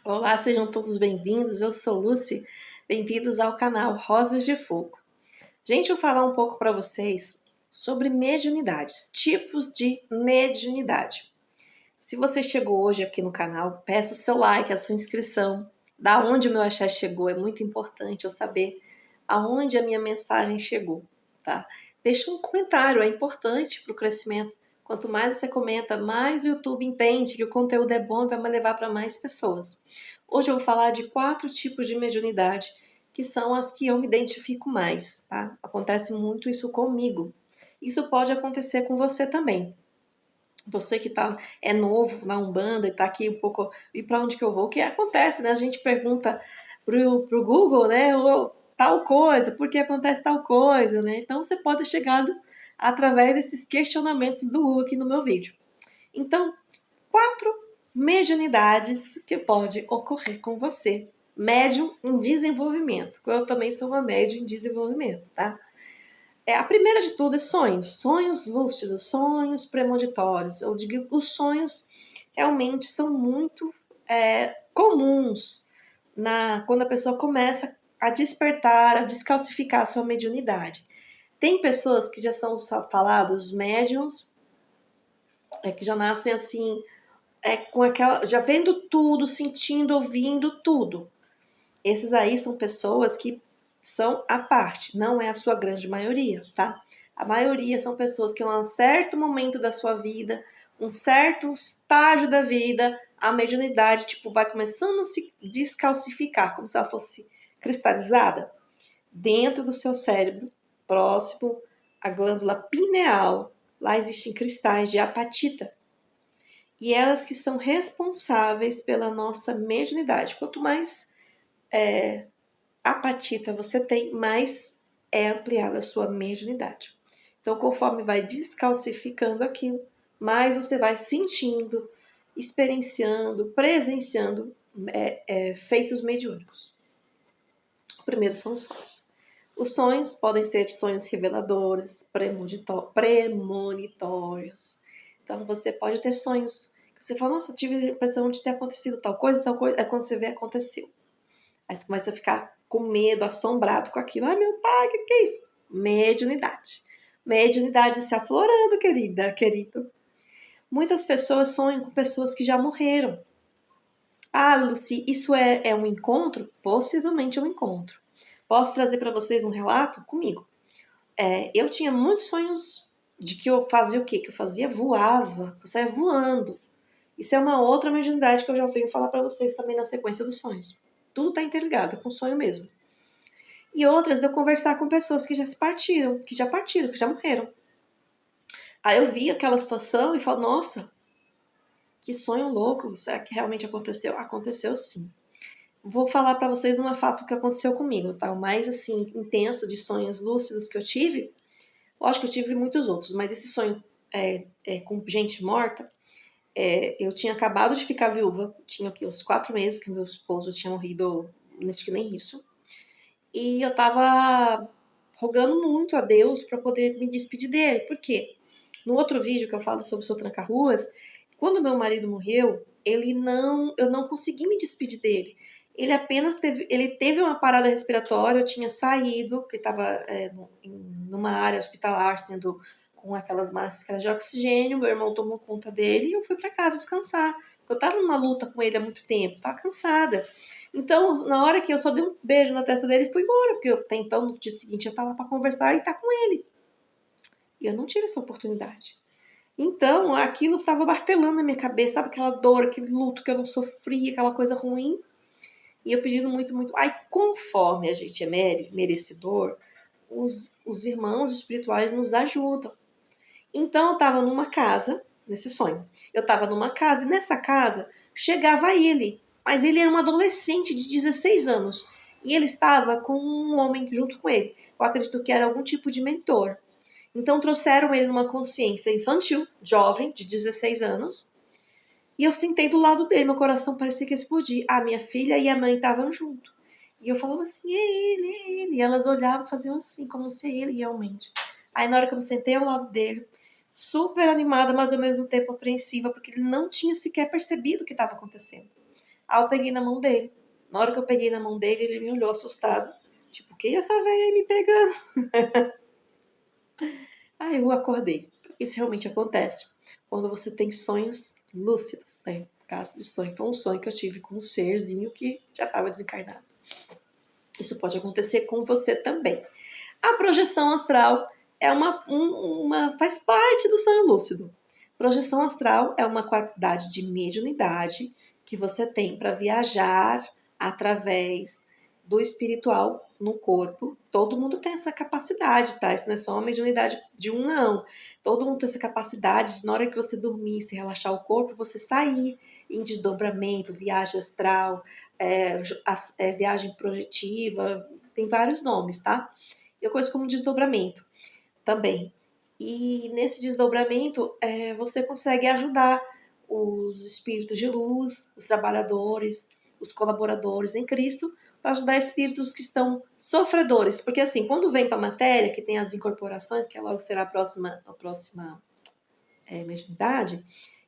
Olá, sejam todos bem-vindos. Eu sou Lucy. Bem-vindos ao canal Rosas de Fogo. Gente, eu vou falar um pouco para vocês sobre mediunidades, tipos de mediunidade. Se você chegou hoje aqui no canal, peço o seu like, a sua inscrição. Da onde o meu axé chegou, é muito importante eu saber aonde a minha mensagem chegou, tá? Deixa um comentário, é importante para o crescimento. Quanto mais você comenta, mais o YouTube entende que o conteúdo é bom e vai me levar para mais pessoas. Hoje eu vou falar de 4 tipos de mediunidade, que são as que eu me identifico mais, tá? Acontece muito isso comigo. Isso pode acontecer com você também. Você que é novo na Umbanda e está aqui um pouco, e para onde que eu vou? O que acontece, né? A gente pergunta pro Google, né? Tal coisa, por que acontece tal coisa, né? Então você pode ter chegado através desses questionamentos do Google aqui no meu vídeo. Então, 4 mediunidades que pode ocorrer com você. Médium em desenvolvimento. Eu também sou uma médium em desenvolvimento, tá? A primeira de tudo é sonhos. Sonhos lúcidos, sonhos premonitórios. Eu digo que os sonhos realmente são muito comuns quando a pessoa começa a despertar, a descalcificar a sua mediunidade. Tem pessoas que já são falados médiums, que já nascem assim, com aquela, já vendo tudo, sentindo, ouvindo tudo. Esses aí são pessoas que são à parte, não é a sua grande maioria, tá? A maioria são pessoas que em um certo momento da sua vida, um certo estágio da vida, a mediunidade, tipo, vai começando a se descalcificar, como se ela fosse cristalizada dentro do seu cérebro, próximo à glândula pineal. Lá existem cristais de apatita. E elas que são responsáveis pela nossa mediunidade. Quanto mais apatita você tem, mais é ampliada a sua mediunidade. Então, conforme vai descalcificando aquilo, mais você vai sentindo, experienciando, presenciando feitos mediúnicos. O primeiro são os sonhos. Os sonhos podem ser sonhos reveladores, premonitórios. Então, você pode ter sonhos que você fala, nossa, eu tive a impressão de ter acontecido tal coisa. É quando você vê, aconteceu. Aí você começa a ficar com medo, assombrado com aquilo. Ai, meu pai, o que é isso? Mediunidade. Mediunidade se aflorando, querida, querido. Muitas pessoas sonham com pessoas que já morreram. Ah, Lucy, isso é um encontro? Possivelmente é um encontro. Posso trazer para vocês um relato comigo. Eu tinha muitos sonhos de que eu fazia o quê? Que eu fazia voava, eu saía voando. Isso é uma outra mediunidade que eu já venho falar para vocês também na sequência dos sonhos. Tudo está interligado com o sonho mesmo. E outras de eu conversar com pessoas que já partiram, que já morreram. Aí eu vi aquela situação e falo, nossa, que sonho louco, será que realmente aconteceu? Aconteceu sim. Vou falar para vocês um fato que aconteceu comigo, tá? O mais, assim, intenso de sonhos lúcidos que eu tive, lógico que eu tive muitos outros, mas esse sonho com gente morta, eu tinha acabado de ficar viúva, tinha aqui uns 4 meses que meu esposo tinha morrido, acho que nem isso, e eu tava rogando muito a Deus para poder me despedir dele. Por quê? No outro vídeo que eu falo sobre o seu tranca-ruas, quando meu marido morreu, eu não consegui me despedir dele. Ele apenas teve uma parada respiratória, eu tinha saído, que estava numa área hospitalar, sendo com aquelas máscaras de oxigênio, meu irmão tomou conta dele e eu fui para casa descansar. Eu estava numa luta com ele há muito tempo, estava cansada. Então, na hora que eu só dei um beijo na testa dele e fui embora, porque até então, no dia seguinte, eu estava para conversar e estar com ele. E eu não tive essa oportunidade. Então, aquilo estava martelando na minha cabeça, sabe? Aquela dor, aquele luto que eu não sofria, aquela coisa ruim. E eu pedindo muito, muito. Aí, conforme a gente é merecedor, os irmãos espirituais nos ajudam. Então, eu estava numa casa, nesse sonho. Eu estava numa casa e nessa casa chegava ele. Mas ele era um adolescente de 16 anos. E ele estava com um homem junto com ele. Eu acredito que era algum tipo de mentor. Então trouxeram ele numa consciência infantil, jovem, de 16 anos. E eu sentei do lado dele, meu coração parecia que ia explodir. A minha filha e a mãe estavam junto. E eu falava assim, é ele, é ele. E elas olhavam e faziam assim, como se ele realmente. Aí na hora que eu me sentei ao lado dele, super animada, mas ao mesmo tempo apreensiva, porque ele não tinha sequer percebido o que estava acontecendo. Aí eu peguei na mão dele. Na hora que eu peguei na mão dele, ele me olhou assustado. Tipo, quem é essa velha aí me pegando? Aí eu acordei. Isso realmente acontece quando você tem sonhos lúcidos, né? No caso de sonho, foi um sonho que eu tive com um serzinho que já estava desencarnado. Isso pode acontecer com você também. A projeção astral é faz parte do sonho lúcido. Projeção astral é uma qualidade de mediunidade que você tem para viajar através do espiritual no corpo. Todo mundo tem essa capacidade, tá? Isso não é só uma mediunidade de um, não. Todo mundo tem essa capacidade de, na hora que você dormir, se relaxar o corpo, você sair em desdobramento, viagem astral, viagem projetiva, tem vários nomes, tá? Eu conheço como desdobramento também. E nesse desdobramento, você consegue ajudar os espíritos de luz, os trabalhadores, os colaboradores em Cristo, para ajudar espíritos que estão sofredores. Porque assim, quando vem para a matéria, que tem as incorporações, que logo será a próxima mediunidade,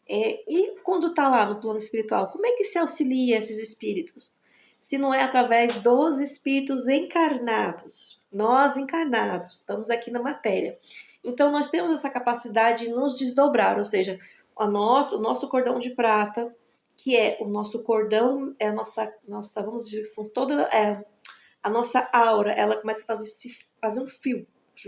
e quando está lá no plano espiritual, como é que se auxilia esses espíritos? Se não é através dos espíritos encarnados. Nós encarnados, estamos aqui na matéria. Então, nós temos essa capacidade de nos desdobrar, ou seja, o nosso cordão de prata, que é o nosso cordão, é a nossa vamos dizer que são toda a nossa aura, ela começa a fazer um fio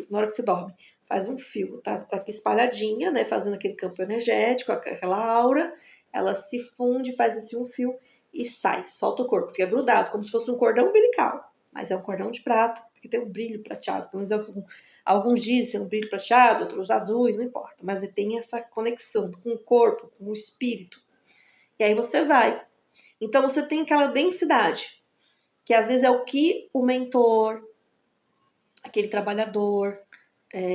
na hora que você dorme. Faz um fio, tá aqui espalhadinha, né? Fazendo aquele campo energético, aquela aura, ela se funde, faz assim um fio e sai, solta o corpo, fica grudado, como se fosse um cordão umbilical. Mas é um cordão de prata, porque tem um brilho prateado. Então, alguns dizem um brilho prateado, outros azuis, não importa. Mas tem essa conexão com o corpo, com o espírito. E aí você vai. Então você tem aquela densidade, que às vezes é o que o mentor, aquele trabalhador,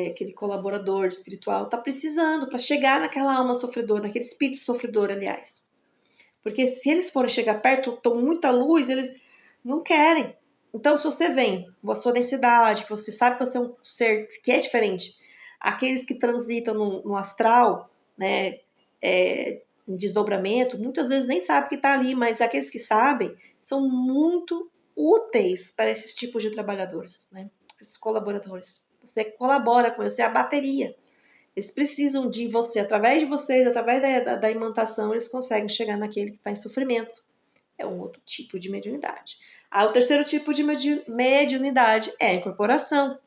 aquele colaborador espiritual está precisando para chegar naquela alma sofredora, naquele espírito sofredor, aliás. Porque se eles forem chegar perto, estão muita luz, eles não querem. Então, se você vem com a sua densidade, que você sabe que você é um ser que é diferente, aqueles que transitam no astral, né, em desdobramento, muitas vezes nem sabem que está ali, mas aqueles que sabem são muito úteis para esses tipos de trabalhadores, né, esses colaboradores. Você colabora com eles, você é a bateria. Eles precisam de você, através de vocês, através da imantação, eles conseguem chegar naquele que está em sofrimento. É um outro tipo de mediunidade. O terceiro tipo de mediunidade é a incorporação.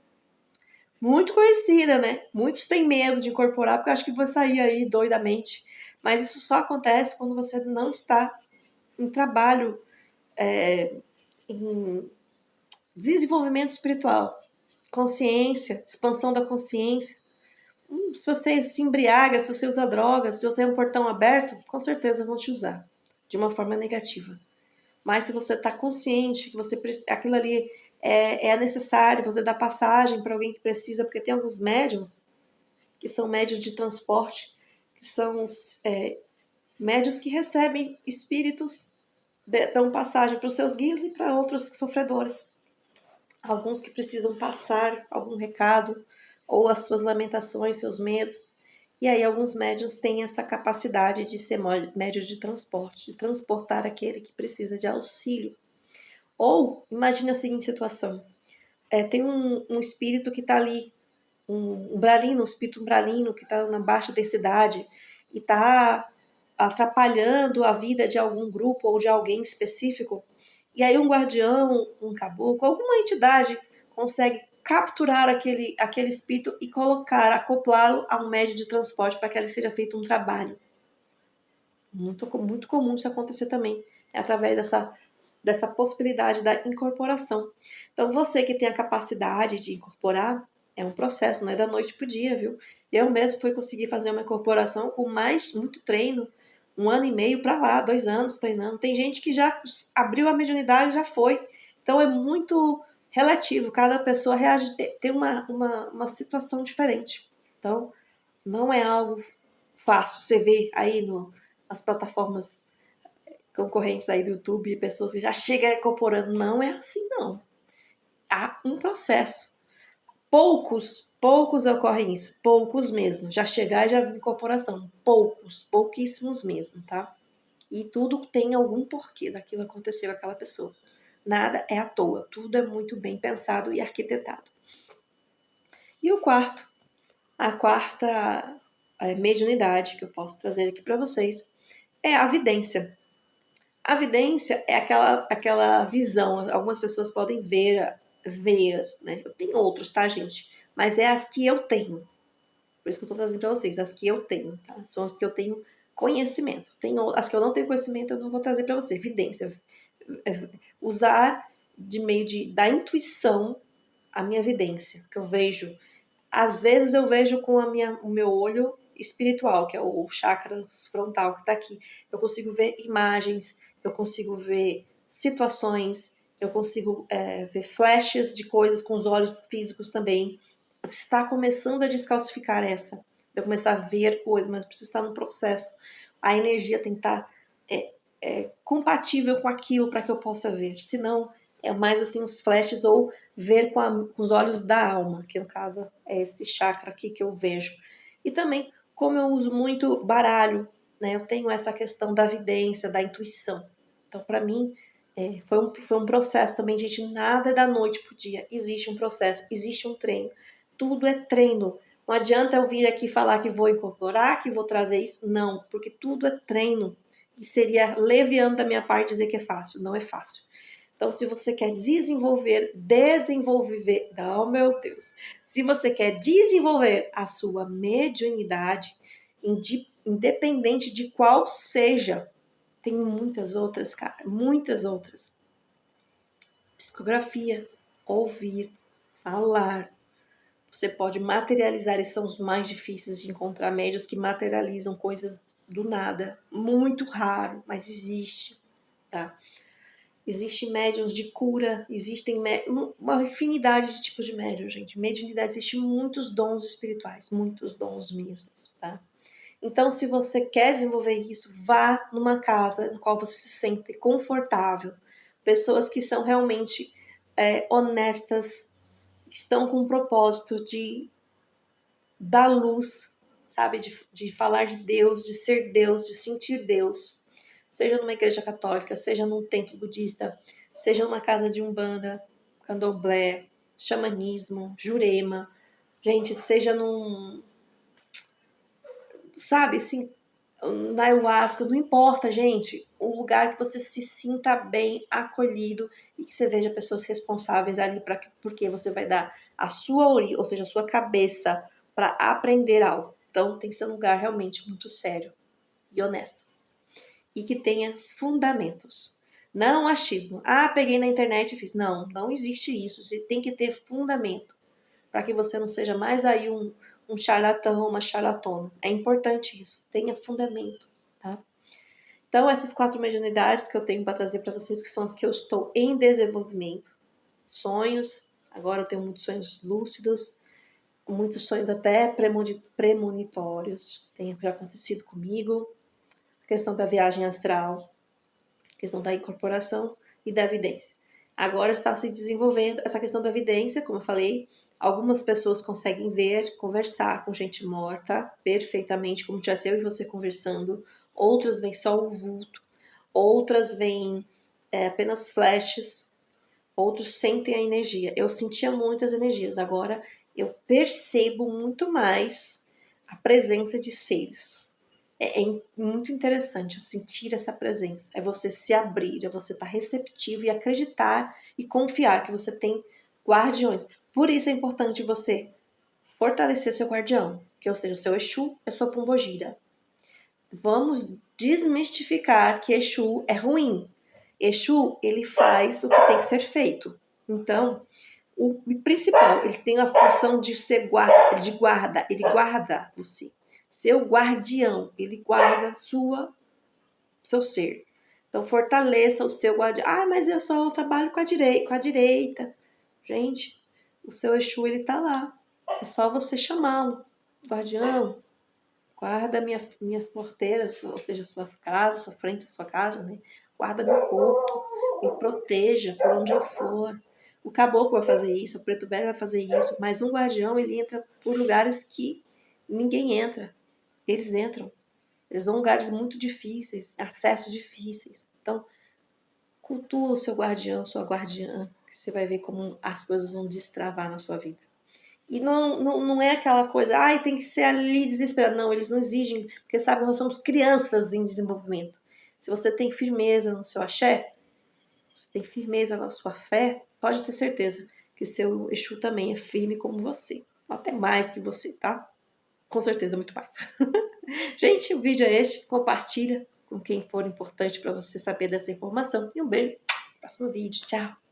Muito conhecida, né? Muitos têm medo de incorporar porque acham que vai sair aí doidamente. Mas isso só acontece quando você não está em trabalho, em desenvolvimento espiritual. Consciência, expansão da consciência. Se você se embriaga, se você usa drogas, se você é um portão aberto, com certeza vão te usar de uma forma negativa. Mas se você está consciente que aquilo ali é necessário, você dá passagem para alguém que precisa, porque tem alguns médiums que são médios de transporte, que são médios que recebem espíritos, dão passagem para os seus guias e para outros sofredores. Alguns que precisam passar algum recado, ou as suas lamentações, seus medos. E aí alguns médios têm essa capacidade de ser médios de transporte, de transportar aquele que precisa de auxílio. Ou, imagine a seguinte situação. Tem um espírito que está ali, um umbralino, um espírito umbralino que está na baixa densidade e está atrapalhando a vida de algum grupo ou de alguém específico. E aí um guardião, um caboclo, alguma entidade consegue capturar aquele espírito e acoplá-lo a um médio de transporte para que ele seja feito um trabalho. Muito, muito comum isso acontecer também. É através dessa possibilidade da incorporação. Então, você que tem a capacidade de incorporar, é um processo, não é da noite pro dia, viu? Eu mesmo fui conseguir fazer uma incorporação com muito treino, 1 ano e meio para lá, 2 anos treinando. Tem gente que já abriu a mediunidade e já foi. Então, é muito relativo, cada pessoa reage, tem uma situação diferente. Então, não é algo fácil. Você vê aí nas plataformas concorrentes aí do YouTube, pessoas que já chegam incorporando. Não é assim, não. Há um processo. Poucos ocorrem isso. Poucos mesmo. Já chegar e já incorporação. Pouquíssimos mesmo, tá? E tudo tem algum porquê daquilo acontecer com aquela pessoa. Nada é à toa, tudo é muito bem pensado e arquitetado. E o quarto, a quarta mediunidade que eu posso trazer aqui para vocês é a vidência. A vidência é aquela visão, algumas pessoas podem ver, né? Eu tenho outros, tá, gente? Mas é as que eu tenho. Por isso que eu tô trazendo para vocês, as que eu tenho, tá? São as que eu tenho conhecimento. As que eu não tenho conhecimento, eu não vou trazer para você. Vidência. Usar de meio da intuição a minha vidência, que eu vejo. Às vezes eu vejo com o meu olho espiritual, que é o chakra frontal que está aqui. Eu consigo ver imagens, eu consigo ver situações, eu consigo ver flashes de coisas com os olhos físicos também. Está começando a descalcificar essa. Eu começar a ver coisas, mas preciso estar no processo. A energia tem que estar compatível com aquilo para que eu possa ver. Senão, é mais assim os flashes ou ver com os olhos da alma, que no caso é esse chakra aqui que eu vejo. E também, como eu uso muito baralho, né, eu tenho essa questão da vidência, da intuição. Então, para mim, foi um processo também, gente. Nada é da noite pro dia. Existe um processo, existe um treino. Tudo é treino. Não adianta eu vir aqui falar que vou incorporar, que vou trazer isso. Não, porque tudo é treino. E seria leviano da minha parte dizer que é fácil. Não é fácil. Então, se você quer desenvolver, oh meu Deus, se você quer desenvolver a sua mediunidade, independente de qual seja, tem muitas outras, cara, muitas outras. Psicografia, ouvir, falar. Você pode materializar, esses são os mais difíceis de encontrar, médios que materializam coisas do nada. Muito raro, mas existe, tá? Existem médiums de cura, existem uma infinidade de tipos de médium, gente. Mediunidade, existem muitos dons espirituais, muitos dons mesmos, tá? Então, se você quer desenvolver isso, vá numa casa na qual você se sente confortável. Pessoas que são realmente honestas, estão com o propósito de dar luz, sabe? De falar de Deus, de ser Deus, de sentir Deus. Seja numa igreja católica, seja num templo budista, seja numa casa de umbanda, candomblé, xamanismo, jurema. Gente, seja sabe, assim, na ayahuasca, não importa, gente. Um lugar que você se sinta bem acolhido e que você veja pessoas responsáveis ali porque você vai dar a sua ou seja, a sua cabeça para aprender algo. Então, tem que ser um lugar realmente muito sério e honesto. E que tenha fundamentos. Não achismo. Ah, peguei na internet e fiz. Não, não existe isso. Você tem que ter fundamento para que você não seja mais aí um charlatão, uma charlatona. É importante isso. Tenha fundamento, tá? Então, essas 4 mediunidades que eu tenho para trazer para vocês, que são as que eu estou em desenvolvimento. Sonhos. Agora eu tenho muitos sonhos lúcidos, muitos sonhos até premonitórios. Tem já acontecido comigo. A questão da viagem astral, a questão da incorporação e da evidência. Agora está se desenvolvendo essa questão da evidência, como eu falei. Algumas pessoas conseguem ver, conversar com gente morta perfeitamente, como tivesse eu e você conversando. Outras veem só o vulto. Outras veem apenas flashes. Outros sentem a energia. Eu sentia muitas energias. Agora eu percebo muito mais a presença de seres. É muito interessante sentir essa presença. É você se abrir, é você estar receptivo e acreditar e confiar que você tem guardiões. Por isso é importante você fortalecer seu guardião, que ou seja, o seu Exu é sua pombogira. Vamos desmistificar que Exu é ruim. Exu, ele faz o que tem que ser feito. Então, o principal, ele tem a função de ser de guarda, ele guarda você. Seu guardião, ele guarda seu ser. Então, fortaleça o seu guardião. Ah, mas eu só trabalho com a direita. Gente, o seu Exu, ele tá lá. É só você chamá-lo. Guardião, guarda minhas porteiras, ou seja, sua casa, sua frente, sua casa, né? Guarda meu corpo, me proteja por onde eu for. O caboclo vai fazer isso, o preto velho vai fazer isso, mas um guardião, ele entra por lugares que ninguém entra. Eles entram. Eles vão em lugares muito difíceis, acessos difíceis. Então, cultua o seu guardião, sua guardiã, que você vai ver como as coisas vão destravar na sua vida. E não é aquela coisa, ai, tem que ser ali desesperado. Não, eles não exigem, porque sabe, nós somos crianças em desenvolvimento. Se você tem firmeza no seu axé, se tem firmeza na sua fé, pode ter certeza que seu Exu também é firme como você. Até mais que você, tá? Com certeza, muito mais. Gente, o vídeo é este. Compartilha com quem for importante para você saber dessa informação. E um beijo. Próximo vídeo. Tchau.